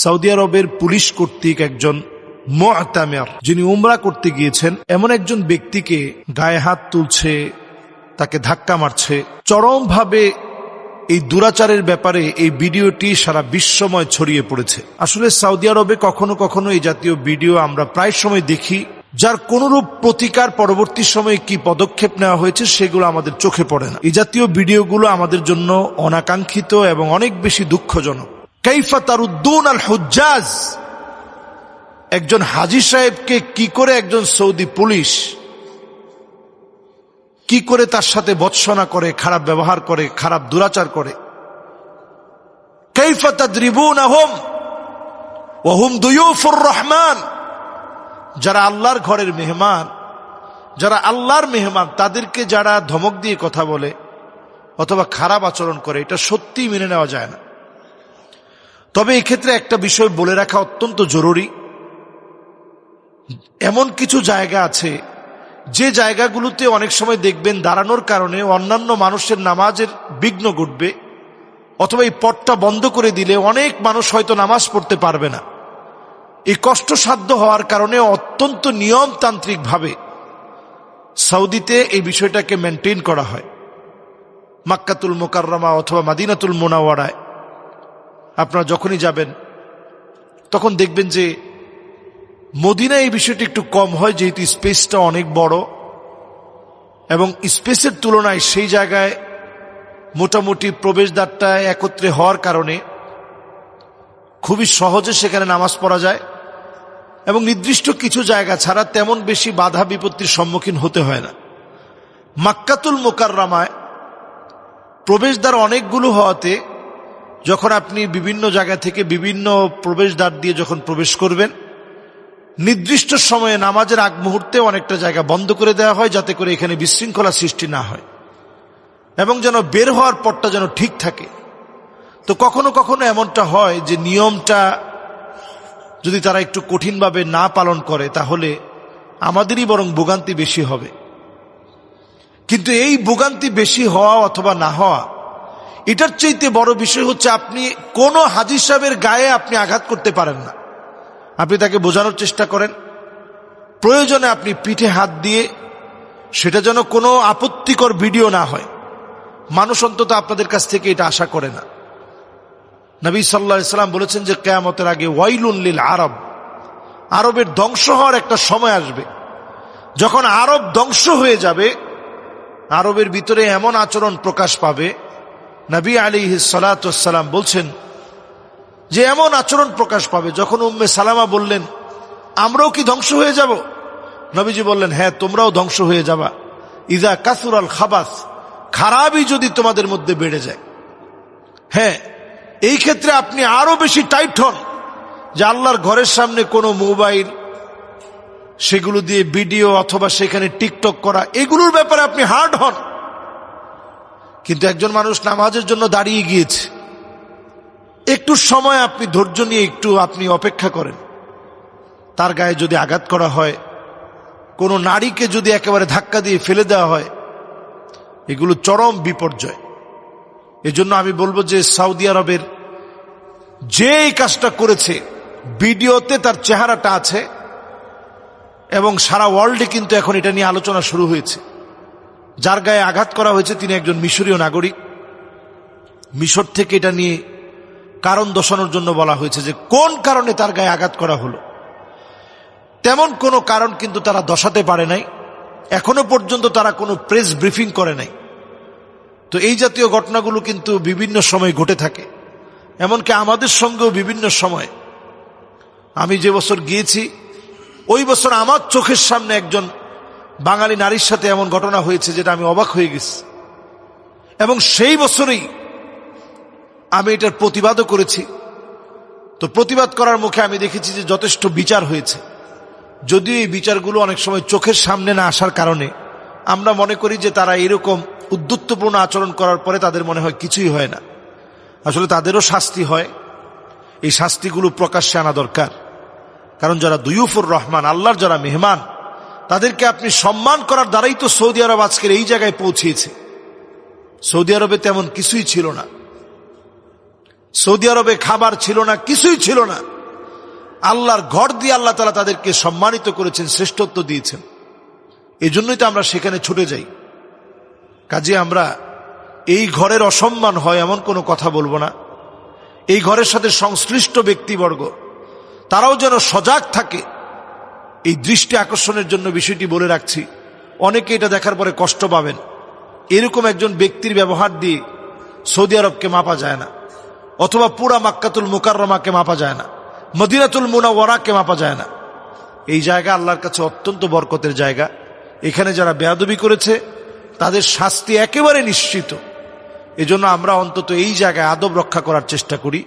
Saudi আরবের police কর্তৃক একজন মুতামির যিনি উমরা করতে গিয়েছেন এমন একজন ব্যক্তিকে গায়ে হাত তুলছে, তাকে ধাক্কা মারছে। চরমভাবে এই দুরাচারের ব্যাপারে এই ভিডিওটি সারা বিশ্বময় ছড়িয়ে পড়েছে। আসলে সৌদি আরবে কখনো কখনো এই জাতীয় ভিডিও আমরা প্রায় সময় দেখি, যার কোনরূপ প্রতিকার পরবর্তী সময়ে কি পদক্ষেপ নেওয়া হয়েছে সেগুলো আমাদের চোখে পড়ে না। এই জাতীয় ভিডিওগুলো আমাদের জন্য অনাকাঙ্ক্ষিত এবং অনেক বেশি দুঃখজনক। কাইফা তারুদ্দুন আল হুজ্জাজ, একজন হাজী সাহেবকে কি করে একজন সৌদি পুলিশ কি করে তার সাথে ভৎসনা করে, খারাপ ব্যবহার করে, খারাপ দুরাচার করে। কাইফা তাদরিবুনহুম ওয়া হুম দুয়ুফুর রহমান, যারা আল্লাহর ঘরের মেহমান, যারা আল্লাহর মেহমান, তাদেরকে যারা ধমক দিয়ে কথা বলে অথবা খারাপ আচরণ করে, এটা সত্যিই মেনে নেওয়া যায় না। তবে এক্ষেত্রে একটা বিষয় বলে রাখা অত্যন্ত জরুরি। এমন কিছু জায়গা আছে যে জায়গাগুলোতে অনেক সময় দেখবেন দাঁড়ানোর কারণে অন্যান্য মানুষের নামাজের বিঘ্ন ঘটবে, অথবা এই পথটা বন্ধ করে দিলে অনেক মানুষ হয়তো নামাজ পড়তে পারবে না। এই কষ্টসাধ্য হওয়ার কারণে অত্যন্ত নিয়মতান্ত্রিকভাবে সৌদিতে এই বিষয়টাকে মেনটেন করা হয়। মাক্কাতুল মুকাররমা অথবা মদিনাতুল মুনাওয়ারায় আপনারা যখনই যাবেন তখন দেখবেন যে মদিনায় এই বিষয়টি একটু কম হয়, যেহেতু স্পেসটা অনেক বড় এবং স্পেসের তুলনায় সেই জায়গায় মোটামুটি প্রবেশদ্বারটা একত্রে হওয়ার কারণে খুবই সহজে সেখানে নামাজ পড়া যায় এবং নির্দিষ্ট কিছু জায়গা ছাড়া তেমন বেশি বাধা বিপত্তির সম্মুখীন হতে হয় না। মাক্কাতুল মুকাররমায় প্রবেশদ্বার অনেকগুলো হওয়াতে যখন আপনি বিভিন্ন জায়গা থেকে বিভিন্ন প্রবেশদ্বার দিয়ে যখন প্রবেশ করবেন, নির্দিষ্ট সময়ে নামাজের আগ মুহূর্তে অনেকটা জায়গা বন্ধ করে দেওয়া হয়, যাতে করে এখানে বিশৃঙ্খলা সৃষ্টি না হয় এবং যেন বের হওয়ার পথটা যেন ঠিক থাকে। তো কখনো কখনো এমনটা হয় যে নিয়মটা যদি তারা একটু কঠিনভাবে না পালন করে তাহলে আমাদেরই বরং ভোগান্তি বেশি হবে। কিন্তু এই ভোগান্তি বেশি হওয়া অথবা না হওয়া, এটার চাইতে বড় বিষয় হচ্ছে আপনি কোনো হাজী সাহেবের গায়ে আপনি আঘাত করতে পারেন না। আপনি তাকে বোঝানোর চেষ্টা করেন, প্রয়োজনে আপনি পিঠে হাত দিয়ে, সেটা যেন কোনো আপত্তিকর ভিডিও না হয়। মানুষ অন্তত আপনাদের কাছ থেকে এটা আশা করে না। নবী সাল্লাল্লাহু আলাইহি সাল্লাম বলেছেন যে কিয়ামতের আগে ওয়াইলুন লিল আরব, আরবের ধ্বংস হওয়ার একটা সময় আসবে। যখন আরব ধ্বংস হয়ে যাবে, আরবের ভিতরে এমন আচরণ প্রকাশ পাবে, নবী আলাইহিস সালাতু ওয়াস সালাম বলছেন যে এমন আচরণ প্রকাশ পাবে। যখন উম্মে সালামা বললেন আমরাও কি ধ্বংস হয়ে যাব, নবীজি বললেন হ্যাঁ, তোমরাও ধ্বংস হয়ে যাবা। ইযা কাসুরাল খাবাস, খারাপই যদি তোমাদের মধ্যে বেড়ে যায়। হ্যাঁ, এই ক্ষেত্রে আপনি আরো বেশি টাইট হন যে আল্লাহর ঘরের সামনে কোনো মোবাইল, সেগুলো দিয়ে ভিডিও অথবা সেখানে টিকটক করা, এগুলোর ব্যাপারে আপনি হার্ড হন। কিন্তু একজন মানুষ নামাজের জন্য দাঁড়িয়ে গিয়েছে, একটু সময় আপনি ধৈর্য নিয়ে একটু আপনি অপেক্ষা করেন। তার গায়ে যদি আঘাত করা হয়, কোনো নারীকে যদি একেবারে ধাক্কা দিয়ে ফেলে দেওয়া হয়, এগুলো চরম বিপর্যয়। এজন্য আমি বলবো যে সৌদি আরবের যে এই কাজটা করেছে, ভিডিওতে তার চেহারাটা আছে এবং সারা ওয়ার্ল্ডে কিন্তু এখন এটা নিয়ে আলোচনা শুরু হয়েছে। যার গায়ে আঘাত করা হয়েছে তিনি একজন মিশরীয় নাগরিক। মিশর থেকে এটা নিয়ে কারণ দর্শানোর জন্য বলা হয়েছে যে কোন কারণে তার গায়ে আঘাত করা হলো। তেমন কোনো কারণ কিন্তু তারা দর্শাতে পারে নাই, এখনো পর্যন্ত তারা কোনো প্রেস ব্রিফিং করে নাই। তো এই জাতীয় ঘটনাগুলো কিন্তু বিভিন্ন সময় ঘটে থাকে, এমনকি আমাদের সঙ্গেও বিভিন্ন সময়। আমি যে বছর গিয়েছি ওই বছর আমার চোখের সামনে একজন বাঙালি নারীর সাথে এমন ঘটনা হয়েছে যেটা আমি অবাক হয়ে গেছি, এবং সেই বছরেই আমি এটার প্রতিবাদও করেছি। তো প্রতিবাদ করার মুখে আমি দেখেছি যে যথেষ্ট বিচার হয়েছে। যদিও এই বিচারগুলো অনেক সময় চোখের সামনে না আসার কারণে আমরা মনে করি যে তারা এরকম উদ্ধত্তপূর্ণ আচরণ করার পরে তাদের মনে হয় কিছুই হয় না। আসলে তাদেরও শাস্তি হয়। এই শাস্তিগুলো প্রকাশ্যে আনা দরকার, কারণ যারা দুয়ুফুর রহমান, আল্লাহর যারা মেহমান, তাদেরকে আপনি সম্মান করার দ্বারাই তো সৌদি আরব আজকের এই জায়গায় পৌঁছেছে। সৌদি আরবে তেমন কিছুই ছিল না, সৌদি আরবে খাবার ছিল না, কিছুই ছিল না। আল্লাহর ঘর দিয়ে আল্লাহ তাআলা তাদেরকে সম্মানিত করেছেন, শ্রেষ্ঠত্ব দিয়েছেন। এই জন্যই তো আমরা সেখানে ছুটে যাই। কাজে আমরা এই ঘরের অসম্মান হয় এমন কোনো কথা বলবো না। এই ঘরের সাথে সংশ্লিষ্ট ব্যক্তিবর্গ তারাও যেন সজাগ থাকে, এই দৃষ্টি আকর্ষণের জন্য বিষয়টি বলে রাখছি। অনেকে এটা দেখার পরে কষ্ট পাবেন। এরকম একজন ব্যক্তির ব্যবহার দিয়ে সৌদি আরবকে মাপা যায় না, অথবা পুরা মাক্কাতুল মুকাররমাকে মাপা যায় না, মদিনাতুল মুনাওয়ারাকে মাপা যায় না। এই জায়গা আল্লাহর কাছে অত্যন্ত বরকতের জায়গা। এখানে যারা বেয়াদবি করেছে তাদের শাস্তি একেবারে নিশ্চিত। এজন্য আমরা অন্তত এই জায়গায় আদব রক্ষা করার চেষ্টা করি।